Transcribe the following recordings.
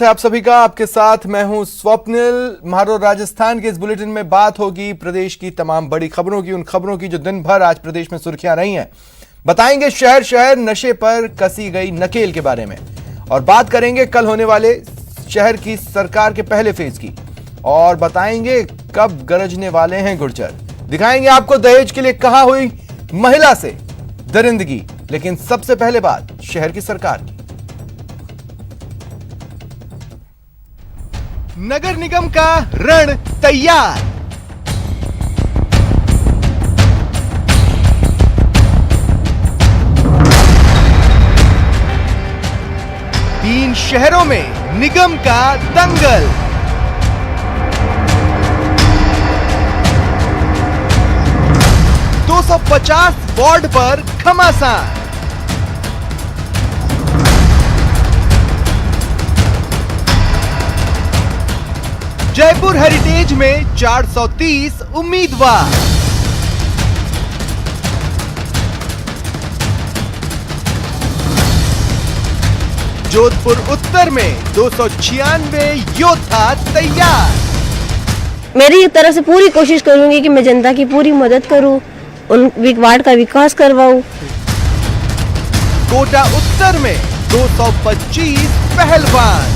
आप सभी का आपके साथ मैं हूं स्वप्निल। मारो राजस्थान के इस बुलेटिन में बात होगी प्रदेश की तमाम बड़ी खबरों की, उन खबरों की जो दिन भर आज प्रदेश में सुर्खियां रही हैं। बताएंगे शहर शहर नशे पर कसी गई नकेल के बारे में, और बात करेंगे कल होने वाले शहर की सरकार के पहले फेज की, और बताएंगे कब गरजने वाले हैं गुर्जर। दिखाएंगे आपको दहेज के लिए कहां हुई महिला से दरिंदगी। लेकिन सबसे पहले बात शहर की सरकार की। नगर निगम का रण तैयार। तीन शहरों में निगम का दंगल। दो 250 वार्ड पर घमासान। जयपुर हेरिटेज में 430 उम्मीदवार। जोधपुर उत्तर में 296 योद्धा तैयार। मेरी तरफ से पूरी कोशिश करूंगी कि मैं जनता की पूरी मदद करूं, उन वार्ड का विकास करवाऊं। कोटा उत्तर में 225 पहलवान।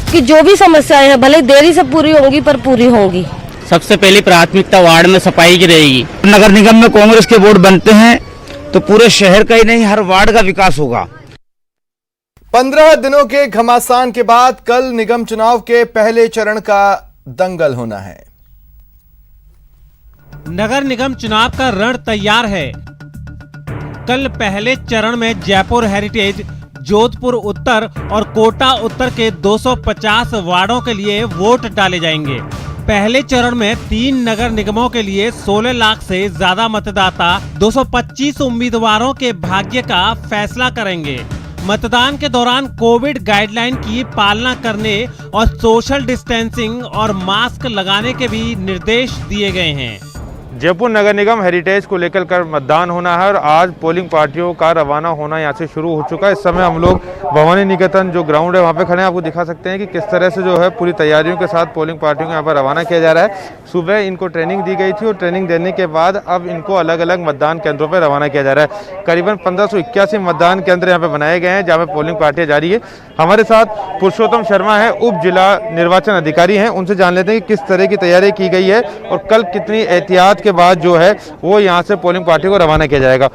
कि जो भी समस्याएं हैं भले देरी से पूरी होंगी पर पूरी होंगी। सबसे पहली प्राथमिकता वार्ड में सफाई की रहेगी। नगर निगम में कांग्रेस के वोट बनते हैं तो पूरे शहर का ही नहीं हर वार्ड का विकास होगा। 15 दिनों के घमासान के बाद कल निगम चुनाव के पहले चरण का दंगल होना है। नगर निगम चुनाव का रण तैयार है। कल पहले चरण में जयपुर हेरिटेज, जोधपुर उत्तर और कोटा उत्तर के 250 वार्डों के लिए वोट डाले जाएंगे। पहले चरण में 3 नगर निगमों के लिए 16 लाख से ज्यादा मतदाता 225 उम्मीदवारों के भाग्य का फैसला करेंगे। मतदान के दौरान कोविड गाइडलाइन की पालना करने और सोशल डिस्टेंसिंग और मास्क लगाने के भी निर्देश दिए गए हैं। जयपुर नगर निगम हेरिटेज को लेकर कर मतदान होना है और आज पोलिंग पार्टियों का रवाना होना यहाँ से शुरू हो चुका है। इस समय हम लोग भवानी निकेतन जो ग्राउंड है वहाँ पे खड़े हैं। आपको दिखा सकते हैं कि किस तरह से जो है पूरी तैयारियों के साथ पोलिंग पार्टियों को यहाँ पर रवाना किया जा रहा है। सुबह इनको ट्रेनिंग दी गई थी और ट्रेनिंग देने के बाद अब इनको अलग अलग मतदान केंद्रों पर रवाना किया जा रहा है। करीबन 1581 मतदान केंद्र यहाँ पे बनाए गए हैं जहाँ पे पोलिंग पार्टियाँ जारी है। हमारे साथ पुरुषोत्तम शर्मा है, उप जिला निर्वाचन अधिकारी हैं। उनसे जान लेते हैं कि किस तरह की तैयारी की गई है और कल कितनी एहतियात के बाद जो है वो यहाँ से पोलिंग पार्टी को रवाना किया जाएगा।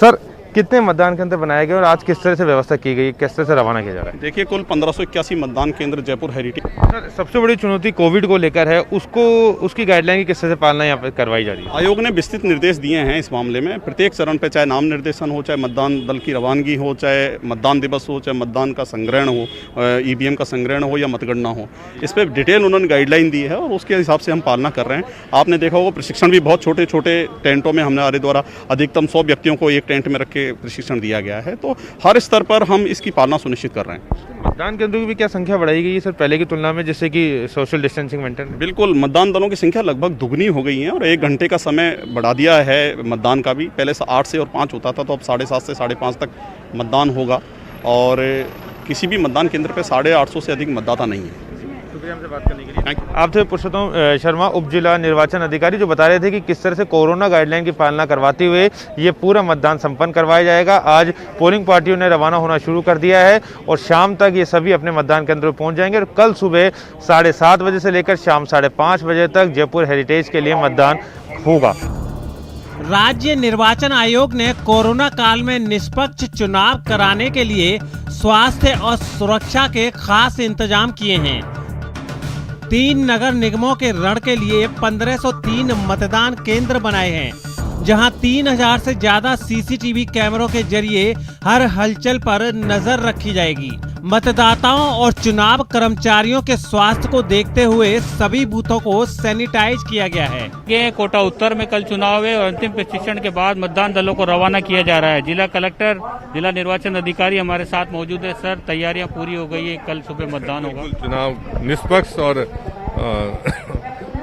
सर, कितने मतदान केंद्र बनाए गए और आज किस तरह से व्यवस्था की गई, किस तरह से रवाना किया जा रहा है? देखिए, कुल 1581 मतदान केंद्र जयपुर हेरिटेज। सर, सबसे बड़ी चुनौती कोविड को लेकर है, उसकी गाइडलाइन की किस तरह से पालना यहाँ पर करवाई जा रही है? आयोग ने विस्तृत निर्देश दिए हैं इस मामले में। प्रत्येक चरण पर चाहे नाम निर्देशन हो, चाहे मतदान दल की रवानगी हो, चाहे मतदान दिवस हो, चाहे मतदान का संग्रहण हो, ईवीएम का संग्रहण हो या मतगणना हो, इस पर डिटेल उन्होंने गाइडलाइन दी है और उसके हिसाब से हम पालना कर रहे हैं। आपने देखा होगा प्रशिक्षण भी बहुत छोटे छोटे टेंटों में हमारे द्वारा अधिकतम 100 व्यक्तियों को एक टेंट में रख के प्रशिक्षण दिया गया है। तो हर स्तर पर हम इसकी पालना सुनिश्चित कर रहे हैं। मतदान केंद्रों की भी क्या संख्या बढ़ाई गई है सर पहले की तुलना में, जिससे कि सोशल डिस्टेंसिंग मेंटेन? बिल्कुल, मतदान दलों की संख्या लगभग दुगनी हो गई है और 1 घंटे का समय बढ़ा दिया है मतदान का भी। पहले 8 से और 5 होता था, तो अब 7:30 से 5:30 तक मतदान होगा और किसी भी मतदान केंद्र पर 850 से अधिक मतदाता नहीं है। शुक्रिया हमसे बात करने के लिए। आप थे पुरुषोत्तम शर्मा, उप जिला निर्वाचन अधिकारी, जो बता रहे थे कि किस तरह से कोरोना गाइडलाइन की पालना करवाते हुए ये पूरा मतदान संपन्न करवाया जाएगा। आज पोलिंग पार्टियों ने रवाना होना शुरू कर दिया है और शाम तक ये सभी अपने मतदान केंद्रों पर पहुंच जाएंगे और कल सुबह 7:30 बजे से लेकर शाम 5:30 बजे तक जयपुर हेरिटेज के लिए मतदान होगा। राज्य निर्वाचन आयोग ने कोरोना काल में निष्पक्ष चुनाव कराने के लिए स्वास्थ्य और सुरक्षा के खास इंतजाम किए हैं। 3 नगर निगमों के रण के लिए 1503 मतदान केंद्र बनाए हैं, जहां 3000 से ज्यादा सीसीटीवी कैमरों के जरिए हर हलचल पर नजर रखी जाएगी। मतदाताओं और चुनाव कर्मचारियों के स्वास्थ्य को देखते हुए सभी बूथों को सैनिटाइज किया गया है। ये कोटा उत्तर में कल चुनाव है और अंतिम प्रशिक्षण के बाद मतदान दलों को रवाना किया जा रहा है। जिला कलेक्टर, जिला निर्वाचन अधिकारी हमारे साथ मौजूद है। सर, तैयारियां पूरी हो गई है, कल सुबह मतदान होगा। चुनाव निष्पक्ष और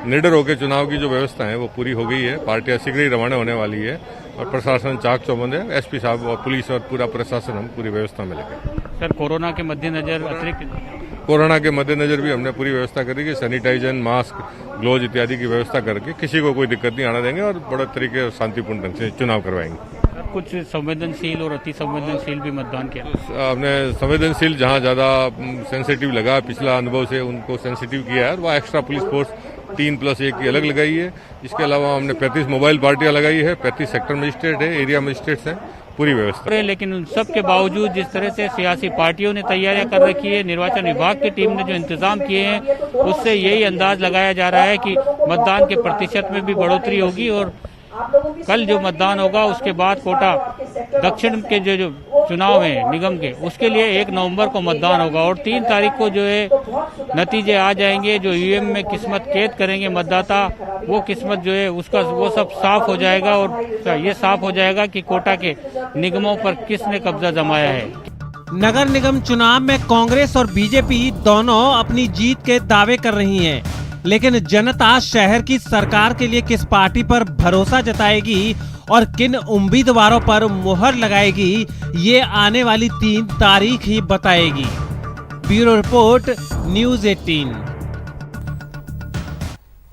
निडर होकर चुनाव की जो व्यवस्था है वो पूरी हो गई है। पार्टियां शीघ्र ही रवाना होने वाली है और प्रशासन चाक चौबंद है। एसपी साहब और पुलिस और पूरा प्रशासन हम पूरी व्यवस्था में लगे। सर कोरोना के मद्देनजर अतिरिक्त कोरोना के मद्देनजर भी हमने पूरी व्यवस्था करी कि सैनिटाइजर, मास्क, ग्लोव इत्यादि की व्यवस्था करके किसी को कोई दिक्कत नहीं आने देंगे और बड़े तरीके और शांतिपूर्ण ढंग से चुनाव करवाएंगे। कुछ संवेदनशील और अति संवेदनशील भी मतदान किया। हमने संवेदनशील जहां ज्यादा सेंसिटिव लगा पिछला अनुभव से उनको सेंसिटिव किया है और वह एक्स्ट्रा पुलिस फोर्स 3+1 की अलग लगाई है। इसके अलावा हमने 35 मोबाइल पार्टियां लगाई है, 35 सेक्टर मजिस्ट्रेट है, एरिया मजिस्ट्रेट्स हैं, पूरी व्यवस्था। लेकिन उन सब के बावजूद जिस तरह से सियासी पार्टियों ने तैयारियां कर रखी है, निर्वाचन विभाग की टीम ने जो इंतजाम किए हैं, उससे यही अंदाज लगाया जा रहा है कि मतदान के प्रतिशत में भी बढ़ोतरी होगी और कल जो मतदान होगा उसके बाद कोटा दक्षिण के जो चुनाव है निगम के, उसके लिए 1 नवंबर को मतदान होगा और 3 तारीख को जो है नतीजे आ जाएंगे। जो ईवीएम में किस्मत कैद करेंगे मतदाता, वो किस्मत जो है उसका वो सब साफ हो जाएगा और ये साफ हो जाएगा कि कोटा के निगमों पर किसने कब्जा जमाया है। नगर निगम चुनाव में कांग्रेस और बीजेपी दोनों अपनी जीत के दावे कर रही हैं, लेकिन जनता शहर की सरकार के लिए किस पार्टी पर भरोसा जताएगी और किन उम्मीदवारों पर मुहर लगाएगी, ये आने वाली 3 तारीख ही बताएगी। Bureau report, news 18।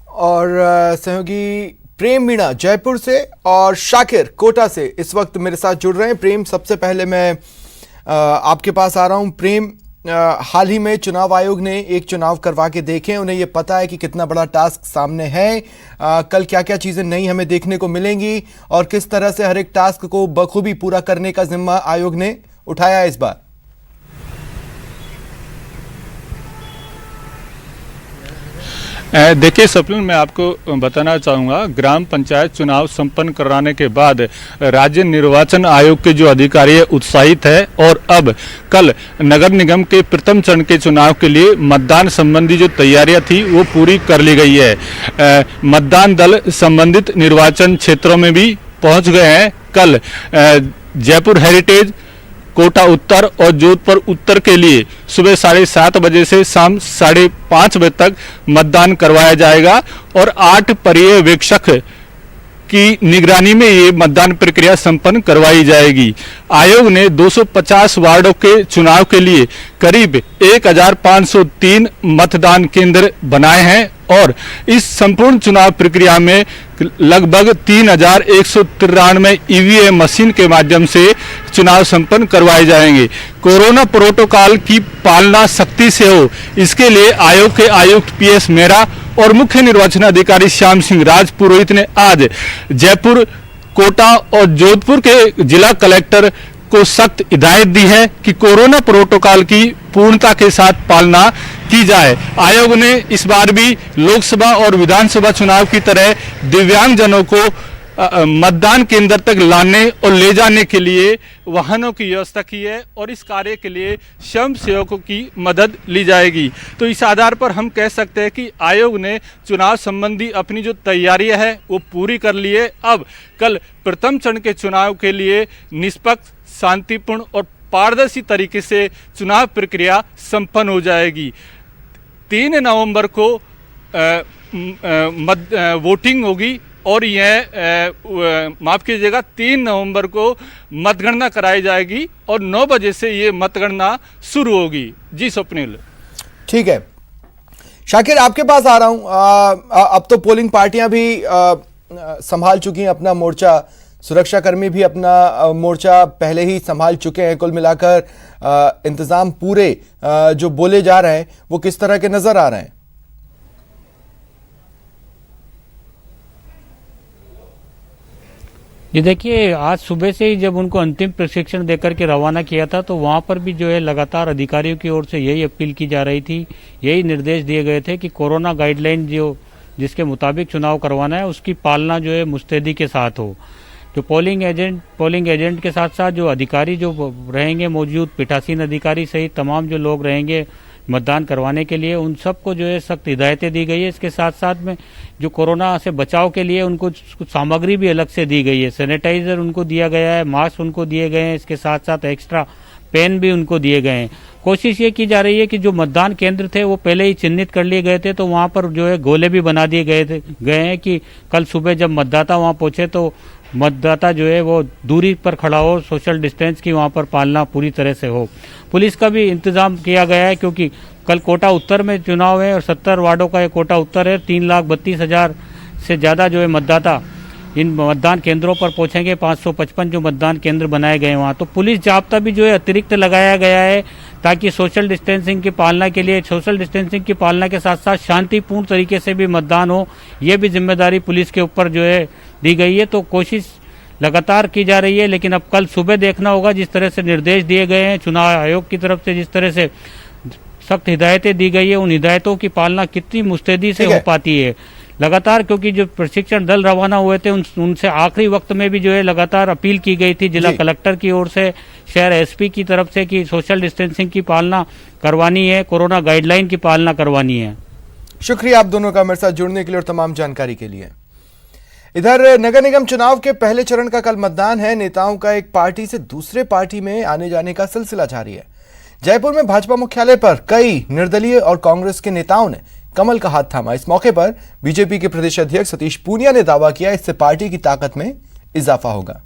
और सहयोगी प्रेम मीणा जयपुर से और शाकिर कोटा से इस वक्त मेरे साथ जुड़ रहे हैं। प्रेम, सबसे पहले मैं आपके पास आ रहा हूं। प्रेम, हाल ही में चुनाव आयोग ने एक चुनाव करवा के देखे, उन्हें ये पता है कि कितना बड़ा टास्क सामने है। कल क्या क्या चीजें नई हमें देखने को मिलेंगी और किस तरह से हर एक टास्क को बखूबी पूरा करने का जिम्मा आयोग ने उठाया है इस बार। देखिए स्वप्निल, मैं आपको बताना चाहूँगा, ग्राम पंचायत चुनाव संपन्न कराने के बाद राज्य निर्वाचन आयोग के जो अधिकारी है उत्साहित है और अब कल नगर निगम के प्रथम चरण के चुनाव के लिए मतदान संबंधी जो तैयारियां थी वो पूरी कर ली गई है। मतदान दल संबंधित निर्वाचन क्षेत्रों में भी पहुंच गए हैं। कल जयपुर हेरिटेज, कोटा उत्तर और जोधपुर उत्तर के लिए सुबह 7:30 बजे से शाम 5:30 बजे तक मतदान करवाया जाएगा और 8 पर्यवेक्षक की निगरानी में ये मतदान प्रक्रिया संपन्न करवाई जाएगी। आयोग ने 250 वार्डों के चुनाव के लिए करीब 1503 मतदान केंद्र बनाए हैं और इस संपूर्ण चुनाव प्रक्रिया में लगभग 3193 ईवीएम मशीन के माध्यम से चुनाव संपन्न करवाए जाएंगे। कोरोना प्रोटोकॉल की पालना सख्ती से हो, इसके लिए आयोग के आयुक्त PS मेहरा और मुख्य निर्वाचन अधिकारी श्याम सिंह राजपुरोहित ने आज जयपुर, कोटा और जोधपुर के जिला कलेक्टर को सख्त हिदायत दी है कि कोरोना प्रोटोकॉल की पूर्णता के साथ पालना की जाए। आयोग ने इस बार भी लोकसभा और विधानसभा चुनाव की तरह दिव्यांगजनों को मतदान केंद्र तक लाने और ले जाने के लिए वाहनों की व्यवस्था की है और इस कार्य के लिए स्वयं सेवकों की मदद ली जाएगी। तो इस आधार पर हम कह सकते हैं कि आयोग ने चुनाव संबंधी अपनी जो तैयारियां है वो पूरी कर ली है। अब कल प्रथम चरण के चुनाव के लिए निष्पक्ष, शांतिपूर्ण और पारदर्शी तरीके से चुनाव प्रक्रिया संपन्न हो जाएगी। 3 नवंबर को वोटिंग होगी और यह माफ कीजिएगा 3 नवंबर को मतगणना कराई जाएगी और 9 बजे से ये मतगणना शुरू होगी। जी स्वप्निल। ठीक है शाकिर, आपके पास आ रहा हूं। अब तो पोलिंग पार्टियां भी संभाल चुकी हैं अपना मोर्चा, सुरक्षाकर्मी भी अपना मोर्चा पहले ही संभाल चुके हैं। कुल मिलाकर इंतजाम पूरे जो बोले जा रहे हैं वो किस तरह के नजर आ रहे हैं? ये देखिए, आज सुबह से ही जब उनको अंतिम प्रशिक्षण देकर के रवाना किया था तो वहाँ पर भी जो है लगातार अधिकारियों की ओर से यही अपील की जा रही थी, यही निर्देश दिए गए थे कि कोरोना गाइडलाइन जिसके मुताबिक चुनाव करवाना है उसकी पालना जो है मुस्तैदी के साथ हो। जो पोलिंग एजेंट के साथ साथ जो अधिकारी जो रहेंगे मौजूद, पीठासीन अधिकारी सहित तमाम जो लोग रहेंगे मतदान करवाने के लिए, उन सबको जो है सख्त हिदायतें दी गई है। इसके साथ साथ में जो कोरोना से बचाव के लिए उनको कुछ सामग्री भी अलग से दी गई है। सैनिटाइजर उनको दिया गया है, मास्क उनको दिए गए हैं, इसके साथ साथ एक्स्ट्रा पेन भी उनको दिए गए हैं। कोशिश ये की जा रही है कि जो मतदान केंद्र थे वो पहले ही चिन्हित कर लिए गए थे, तो वहाँ पर जो है गोले भी बना दिए गए हैं कि कल सुबह जब मतदाता वहाँ पहुंचे तो मतदाता जो है वो दूरी पर खड़ा हो, सोशल डिस्टेंस की वहाँ पर पालना पूरी तरह से हो। पुलिस का भी इंतजाम किया गया है, क्योंकि कल कोटा उत्तर में चुनाव है और 70 वार्डों का ये कोटा उत्तर है। 3,32,000 से ज़्यादा जो है मतदाता इन मतदान केंद्रों पर पहुंचेंगे। 555 जो मतदान केंद्र बनाए गए वहाँ, तो पुलिस जाब्ता भी जो है अतिरिक्त लगाया गया है, ताकि सोशल डिस्टेंसिंग की पालना के लिए, सोशल डिस्टेंसिंग की पालना के साथ साथ शांतिपूर्ण तरीके से भी मतदान हो, ये भी जिम्मेदारी पुलिस के ऊपर जो है दी गई है। तो कोशिश लगातार की जा रही है, लेकिन अब कल सुबह देखना होगा जिस तरह से निर्देश दिए गए हैं चुनाव आयोग की तरफ से, जिस तरह से सख्त हिदायतें दी गई है, उन हिदायतों की पालना कितनी मुस्तैदी से हो पाती है लगातार। क्योंकि जो प्रशिक्षण दल रवाना हुए थे उनसे आखिरी वक्त में भी जो है लगातार अपील की गई थी जिला कलेक्टर की ओर से, शहर एसपी की तरफ से, कि सोशल डिस्टेंसिंग की पालना करवानी है, कोरोना गाइडलाइन की पालना करवानी है। शुक्रिया आप दोनों का मेरे साथ जुड़ने के लिए और तमाम जानकारी के लिए। इधर नगर निगम चुनाव के पहले चरण का कल मतदान है। नेताओं का एक पार्टी से दूसरे पार्टी में आने जाने का सिलसिला जारी है। जयपुर में भाजपा मुख्यालय पर कई निर्दलीय और कांग्रेस के नेताओं ने कमल का हाथ थामा। इस मौके पर बीजेपी के प्रदेश अध्यक्ष सतीश पूनिया ने दावा किया, इससे पार्टी की ताकत में इजाफा होगा।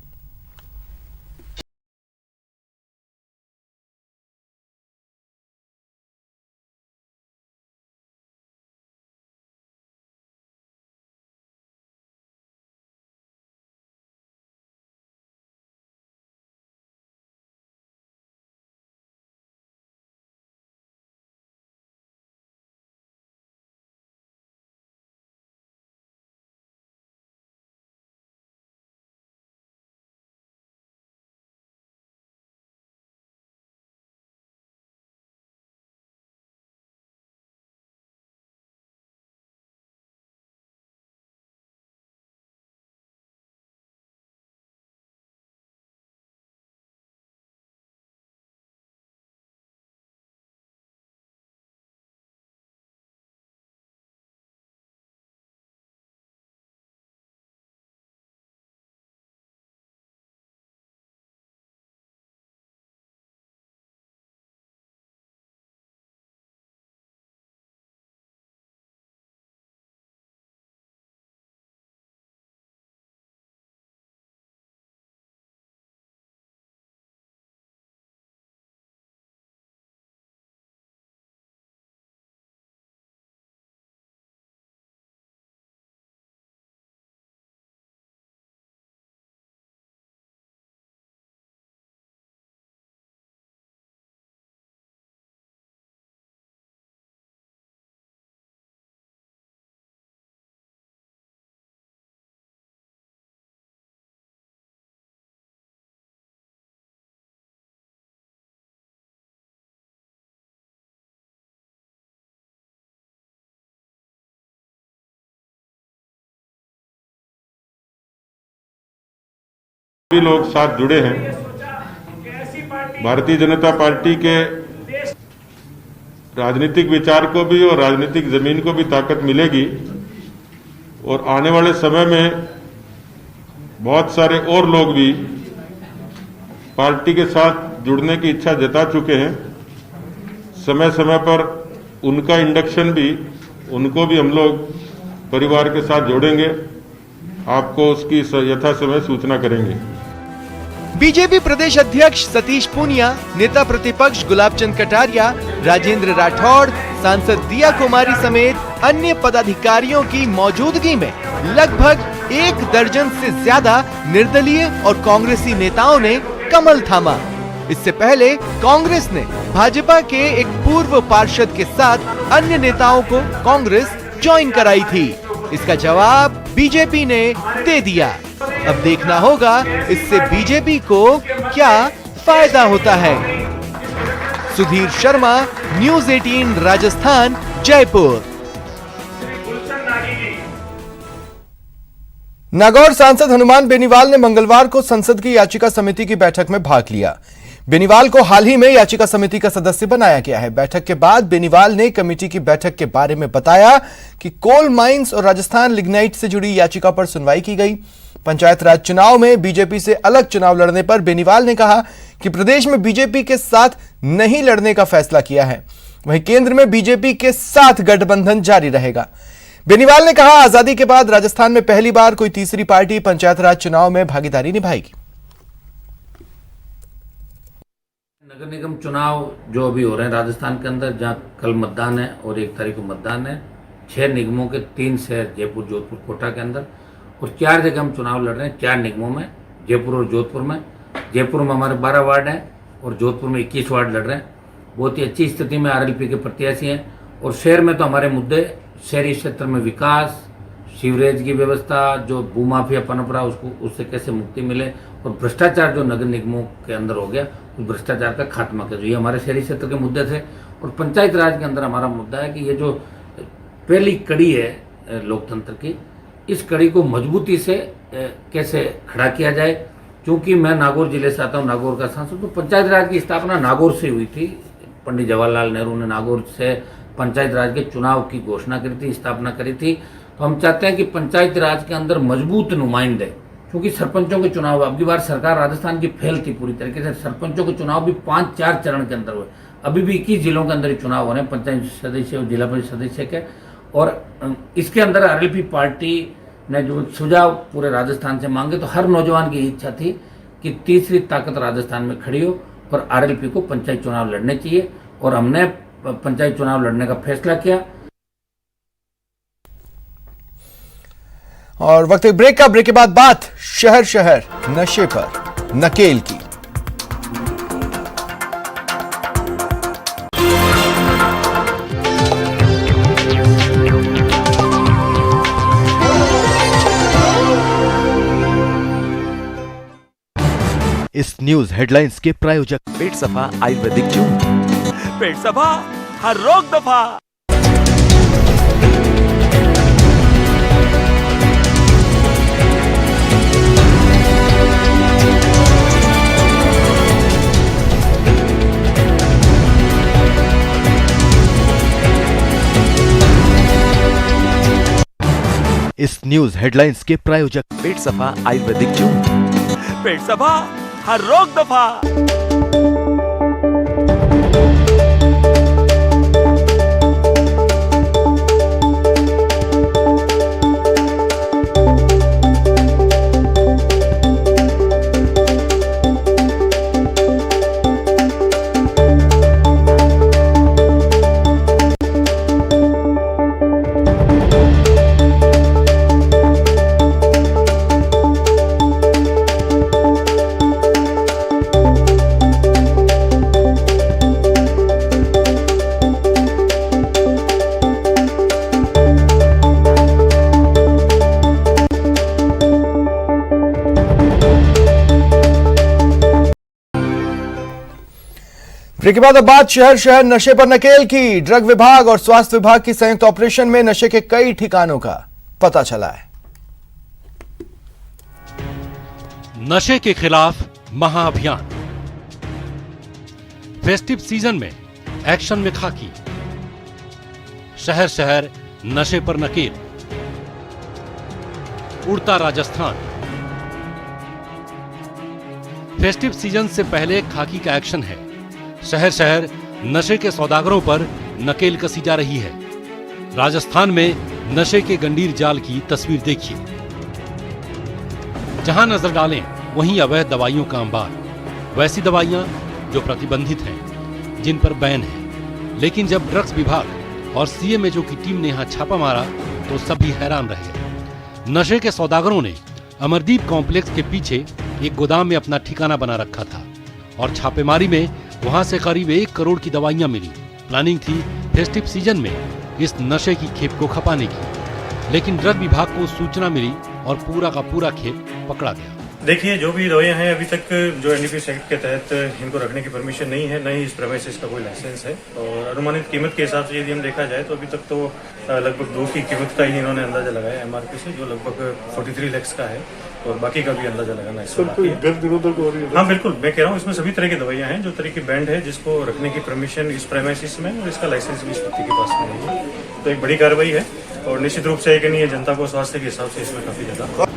सभी लोग साथ जुड़े हैं। भारतीय जनता पार्टी के राजनीतिक विचार को भी और राजनीतिक जमीन को भी ताकत मिलेगी और आने वाले समय में बहुत सारे और लोग भी पार्टी के साथ जुड़ने की इच्छा जता चुके हैं। समय समय पर उनका इंडक्शन भी, उनको भी हम लोग परिवार के साथ जोड़ेंगे। आपको उसकी यथा समय सूचना करेंगे। बीजेपी प्रदेश अध्यक्ष सतीश पूनिया, नेता प्रतिपक्ष गुलाबचंद कटारिया, राजेंद्र राठौड़, सांसद दिया कुमारी समेत अन्य पदाधिकारियों की मौजूदगी में लगभग 1 दर्जन से ज्यादा निर्दलीय और कांग्रेसी नेताओं ने कमल थामा। इससे पहले कांग्रेस ने भाजपा के एक पूर्व पार्षद के साथ अन्य नेताओं को कांग्रेस ज्वाइन कराई थी। इसका जवाब बीजेपी ने दे दिया। अब देखना होगा इससे बीजेपी को क्या फायदा होता है। सुधीर शर्मा, न्यूज़ 18 राजस्थान, जयपुर। नागौर सांसद हनुमान बेनीवाल ने मंगलवार को संसद की याचिका समिति की बैठक में भाग लिया। बेनीवाल को हाल ही में याचिका समिति का सदस्य बनाया गया है। बैठक के बाद बेनीवाल ने कमेटी की बैठक के बारे में बताया कि कोल माइंस और राजस्थान लिग्नाइट से जुड़ी याचिका पर सुनवाई की गई। पंचायत राज चुनाव में बीजेपी से अलग चुनाव लड़ने पर बेनीवाल ने कहा कि प्रदेश में बीजेपी के साथ नहीं लड़ने का फैसला किया है, वहीं केंद्र में बीजेपी के साथ गठबंधन जारी रहेगा। बेनीवाल ने कहा, आजादी के बाद राजस्थान में पहली बार कोई तीसरी पार्टी पंचायत राज चुनाव में भागीदारी निभाएगी। नगर निगम चुनाव जो अभी हो रहे हैं राजस्थान के अंदर, जहां कल मतदान है और 1 तारीख को मतदान है, 6 निगमों के 3 शहर जयपुर, जोधपुर, कोटा के अंदर, और 4 जगह हम चुनाव लड़ रहे हैं 4 निगमों में, जयपुर और जोधपुर में। जयपुर में हमारे 12 वार्ड हैं और जोधपुर में 21 वार्ड लड़ रहे हैं। बहुत ही अच्छी स्थिति में आरएलपी के प्रत्याशी हैं। और शहर में तो हमारे मुद्दे शहरी क्षेत्र में विकास, सीवरेज की व्यवस्था, जो भूमाफिया पनप रहा उसको उससे कैसे मुक्ति मिले, और भ्रष्टाचार जो नगर निगमों के अंदर हो गया उस भ्रष्टाचार का खात्मा कर, ये हमारे शहरी क्षेत्र के मुद्दे थे। और पंचायत राज के अंदर हमारा मुद्दा है कि ये जो पहली कड़ी है लोकतंत्र की, इस कड़ी को मजबूती से कैसे खड़ा किया जाए। क्योंकि मैं नागौर जिले से आता हूँ, नागौर का सांसद, तो पंचायत राज की स्थापना नागौर से हुई थी। पंडित जवाहरलाल नेहरू ने नागौर से पंचायत राज के चुनाव की घोषणा करी थी, स्थापना करी थी। तो हम चाहते हैं कि पंचायत राज के अंदर मजबूत नुमाइंदे, क्योंकि सरपंचों के चुनाव अब की बार सरकार राजस्थान की फेल थी पूरी तरीके से। सरपंचों के चुनाव भी 5-4 चरण के अंदर हुए, अभी भी 21 जिलों के अंदर ही चुनाव हो रहे हैं, पंचायत सदस्य और जिला परिषद सदस्य के। और इसके अंदर आरएलपी पार्टी ने जो सुझाव पूरे राजस्थान से मांगे, तो हर नौजवान की इच्छा थी कि तीसरी ताकत राजस्थान में खड़ी हो और आरएलपी को पंचायत चुनाव लड़ने चाहिए, और हमने पंचायत चुनाव लड़ने का फैसला किया। और वक्त एक ब्रेक का, ब्रेक के बाद बात शहर शहर नशे पर नकेल की। इस न्यूज हेडलाइंस के प्रायोजक पेट सफा आयुर्वेदिक चूर्ण। पेट सफा, हर रोग दफा। इस न्यूज हेडलाइंस के प्रायोजक पेट सफा आयुर्वेदिक चूर्ण। पेट सफा, हर रोग दफा। ब्रेक के बाद अब बात शहर शहर नशे पर नकेल की। ड्रग विभाग और स्वास्थ्य विभाग की संयुक्त ऑपरेशन में नशे के कई ठिकानों का पता चला है। नशे के खिलाफ महाअभियान, फेस्टिव सीजन में एक्शन में खाकी, शहर शहर नशे पर नकेल, उड़ता राजस्थान। फेस्टिव सीजन से पहले खाकी का एक्शन है। शहर शहर नशे के सौदागरों पर नकेल कसी जा रही है। राजस्थान में नशे के गंडीर जाल की तस्वीर देखिए। जहां नजर डालें वहीं अवैध दवाइयों का अंबार, वैसी दवाइयां जो प्रतिबंधित हैं, जिन पर बैन है। लेकिन जब ड्रग्स विभाग और सीएमएचओ की टीम ने यहां छापा मारा तो सभी हैरान रहे। नशे के सौदागरों ने अमरदीप कॉम्प्लेक्स के पीछे एक गोदाम में अपना ठिकाना बना रखा था और छापेमारी में वहां से करीब 1 करोड़ की दवाइयां मिली। प्लानिंग थी फेस्टिव सीजन में इस नशे की खेप को खपाने की, लेकिन ड्रग विभाग को सूचना मिली और पूरा का पूरा खेप पकड़ा गया। देखिए, जो भी दवाइयां हैं अभी तक जो एनडीपीएस एक्ट के तहत इनको रखने की परमिशन नहीं है, न ही इस प्रेमाइसिस का कोई लाइसेंस है। और अनुमानित कीमत के हिसाब से यदि हम देखा जाए तो अभी तक तो लगभग 2 की कीमत का ही इन्होंने अंदाजा लगाया एमआरपी से, जो लगभग 43 लाख का है। और बाकी का भी अंदाजा लगाना इसमें बाकी है। हाँ बिल्कुल, मैं कह रहा हूँ इसमें सभी तरह की दवाइयां हैं। जो तरह की बैंड है जिसको रखने की परमिशन इस प्रेमाइसिस में, और इसका लाइसेंस भी इस व्यक्ति के पास में नहीं है। तो एक बड़ी कार्रवाई है और निश्चित रूप से नहीं है, जनता को स्वास्थ्य के हिसाब से इसमें काफी ज्यादा।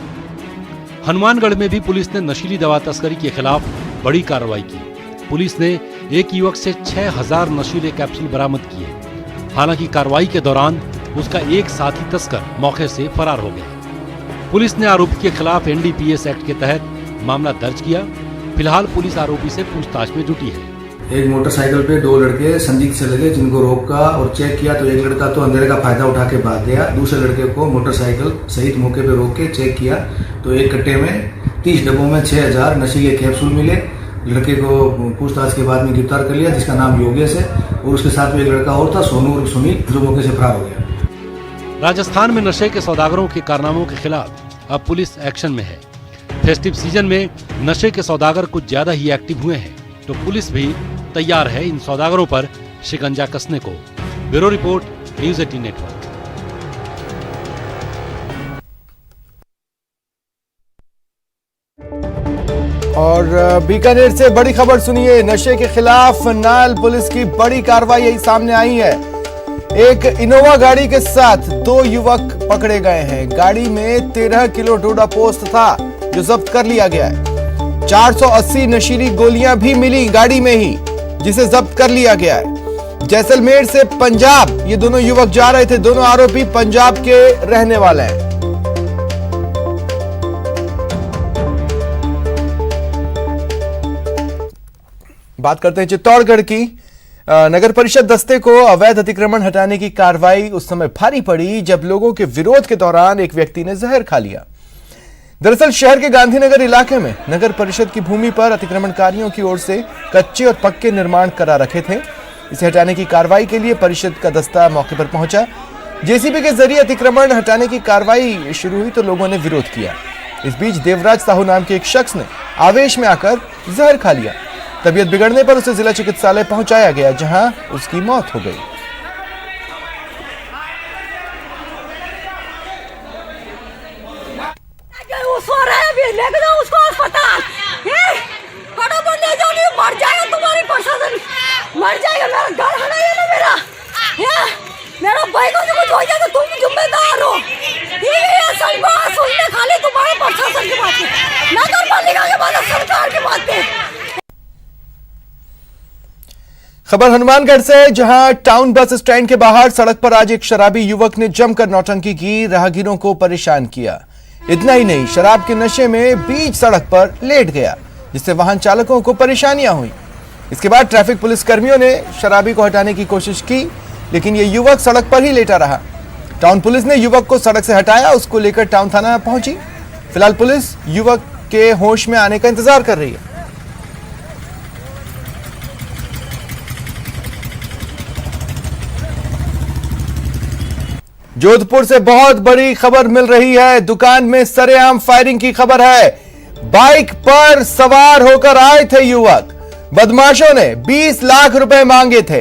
हनुमानगढ़ में भी पुलिस ने नशीली दवा तस्करी के खिलाफ बड़ी कार्रवाई की। पुलिस ने एक युवक से 6000 नशीले कैप्सूल बरामद किए। हालांकि कार्रवाई के दौरान उसका एक साथी तस्कर मौके से फरार हो गया। पुलिस ने आरोपी के खिलाफ एनडीपीएस एक्ट के तहत मामला दर्ज किया। फिलहाल पुलिस आरोपी से पूछताछ में जुटी है। एक मोटरसाइकिल पे दो लड़के संदिग्ध से लगे, जिनको रोका और चेक किया तो एक लड़का तो अंधेरे का फायदा उठा के भाग गया। दूसरे लड़के को मोटरसाइकिल सहित मौके पे रोक के चेक किया तो एक कट्टे में 30 डब्बों में 6000 नशीले कैप्सूल मिले। लड़के को पूछताछ के बाद में गिरफ्तार कर लिया, जिसका नाम योगेश है, और उसके साथ में एक लड़का और था सोनू और सुनील, जो मौके से फरार हो गया। राजस्थान में नशे के सौदागरों के कारनामों के खिलाफ अब पुलिस एक्शन में है। फेस्टिव सीजन में नशे के सौदागर कुछ ज्यादा ही एक्टिव हुए हैं, तो पुलिस भी तैयार है इन सौदागरों पर शिकंजा कसने को। Bureau report, news 18 network. और बीकानेर से बड़ी खबर सुनिए। नशे के खिलाफ नाल पुलिस की बड़ी कार्रवाई यही सामने आई है। एक इनोवा गाड़ी के साथ 2 युवक पकड़े गए हैं। गाड़ी में 13 किलो डोडा पोस्त था जो जब्त कर लिया गया है। 480 नशीली गोलियां भी मिली गाड़ी में ही, जिसे जब्त कर लिया गया है। जैसलमेर से पंजाब ये दोनों युवक जा रहे थे। दोनों आरोपी पंजाब के रहने वाले हैं। बात करते हैं चित्तौड़गढ़ की। नगर परिषद दस्ते को अवैध अतिक्रमण हटाने की कार्रवाई उस समय भारी पड़ी जब लोगों के विरोध के दौरान एक व्यक्ति ने जहर खा लिया। दरअसल शहर के गांधीनगर इलाके में नगर परिषद की भूमि पर अतिक्रमणकारियों की ओर से कच्चे और पक्के निर्माण करा रखे थे। इसे हटाने की कार्रवाई के लिए परिषद का दस्ता मौके पर पहुंचा। जेसीबी के जरिए अतिक्रमण हटाने की कार्रवाई शुरू हुई तो लोगों ने विरोध किया। इस बीच देवराज साहू नाम के एक शख्स ने आवेश में आकर जहर खा लिया। तबीयत बिगड़ने पर उसे जिला चिकित्सालय पहुंचाया गया, जहां उसकी मौत हो गई। लेके जाओ उसको अस्पताल, फटाफट ले जाओ, नहीं मर जाएगा तुम्हारी प्रशासन, मर जाएगा। मेरा घर है ना मेरा भाई को कुछ हो जाए तो तुम जिम्मेदार हो। ठीक है, सब बात सुनने खाली तुम्हारे प्रशासन की बात है, नगर पालिका की बात है, सरकार की बात है। खबर हनुमानगढ़ से, जहां टाउन बस स्टैंड के बाहर सड़क पर आज एक शराबी युवक ने जमकर नौटंकी की, राहगीरों को परेशान किया। इतना ही नहीं, शराब के नशे में बीच सड़क पर लेट गया, जिससे वाहन चालकों को परेशानियां हुई। इसके बाद ट्रैफिक पुलिस कर्मियों ने शराबी को हटाने की कोशिश की, लेकिन यह युवक सड़क पर ही लेटा रहा। टाउन पुलिस ने युवक को सड़क से हटाया, उसको लेकर टाउन थाना पहुंची। फिलहाल पुलिस युवक के होश में आने का इंतजार कर रही है। जोधपुर से बहुत बड़ी खबर मिल रही है। दुकान में सरेआम फायरिंग की खबर है। बाइक पर सवार होकर आए थे युवक, बदमाशों ने 20 लाख रुपए मांगे थे।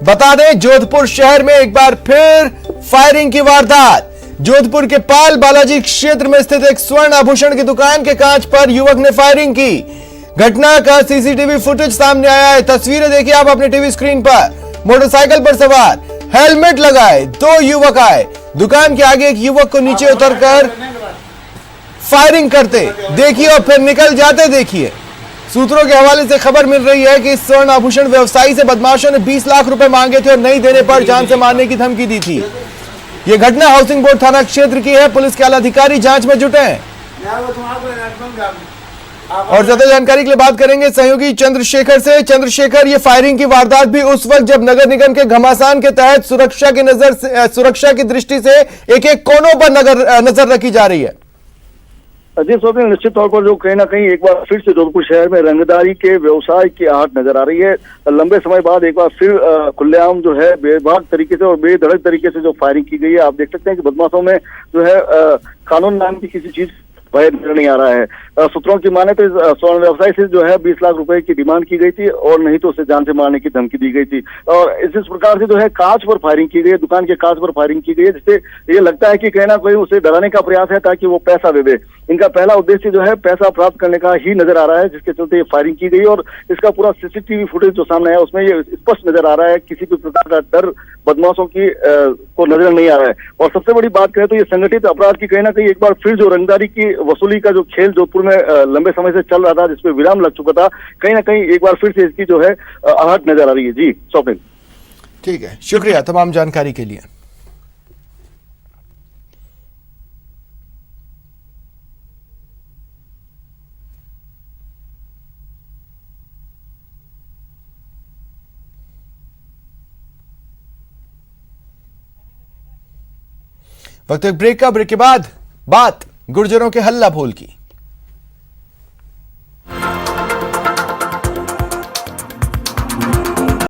बता दें, जोधपुर शहर में एक बार फिर फायरिंग की वारदात। जोधपुर के पाल बालाजी क्षेत्र में स्थित एक स्वर्ण आभूषण की दुकान के कांच पर युवक ने फायरिंग की। घटना का सीसीटीवी फुटेज सामने आया है। तस्वीरें देखिए आप अपने टीवी स्क्रीन पर। मोटरसाइकिल पर सवार, हेलमेट लगाए 2 युवक आए। दुकान के आगे एक युवक को नीचे उतरकर फायरिंग करते देखिए और फिर निकल जाते देखिए। सूत्रों के हवाले से खबर मिल रही है कि स्वर्ण आभूषण व्यवसायी से बदमाशों ने 20 लाख रुपए मांगे थे और नहीं देने पर जान से मारने की धमकी दी थी। यह घटना हाउसिंग बोर्ड थाना क्षेत्र की है। पुलिस के आला अधिकारी जांच में जुटे हैं। और ज्यादा जानकारी के लिए बात करेंगे सहयोगी चंद्रशेखर से। चंद्रशेखर, ये फायरिंग की वारदात भी उस वक्त जब नगर निगम के घमासान के तहत सुरक्षा की दृष्टि से एक एक कोनों पर नजर रखी जा रही है। जी स्वप्निल, निश्चित तौर पर जो कहीं ना कहीं एक बार फिर से जोधपुर शहर में रंगदारी के व्यवसाय की आहट नजर आ रही है। लंबे समय बाद एक बार फिर खुलेआम जो है बेबाक तरीके से और बेधड़क तरीके से जो फायरिंग की गई है। आप देख सकते हैं कि बदमाशों में जो है कानून नाम की किसी चीज भय नजर नहीं आ रहा है। सूत्रों की माने तो स्वर्ण व्यवसायी से जो है 20 लाख रुपए की डिमांड की गई थी और नहीं तो उसे जान से मारने की धमकी दी गई थी। और इस प्रकार से जो है कांच पर फायरिंग की गई है, दुकान के कांच पर फायरिंग की गई है, जिससे ये लगता है कि कहीं ना कहीं उसे डराने का प्रयास है ताकि वो पैसा दे दे। इनका पहला उद्देश्य जो है पैसा प्राप्त करने का ही नजर आ रहा है, जिसके चलते ये फायरिंग की गई। और इसका पूरा सीसीटीवी फुटेज जो सामने है उसमें ये स्पष्ट नजर आ रहा है, किसी भी प्रकार का डर बदमाशों की को नजर नहीं आ रहा है। और सबसे बड़ी बात करें तो ये संगठित अपराध की कहीं ना कहीं एक बार फिर जो रंगदारी की वसूली का जो खेल जोधपुर में लंबे समय से चल रहा था, जिसमें विराम लग चुका था, कहीं ना कहीं एक बार फिर से इसकी जो है आहट नजर आ रही है। जी स्वप्निल। ठीक है, शुक्रिया तमाम जानकारी के लिए। वक्त एक ब्रेक का, ब्रेक के बाद बात गुर्जरों के हल्ला बोल की।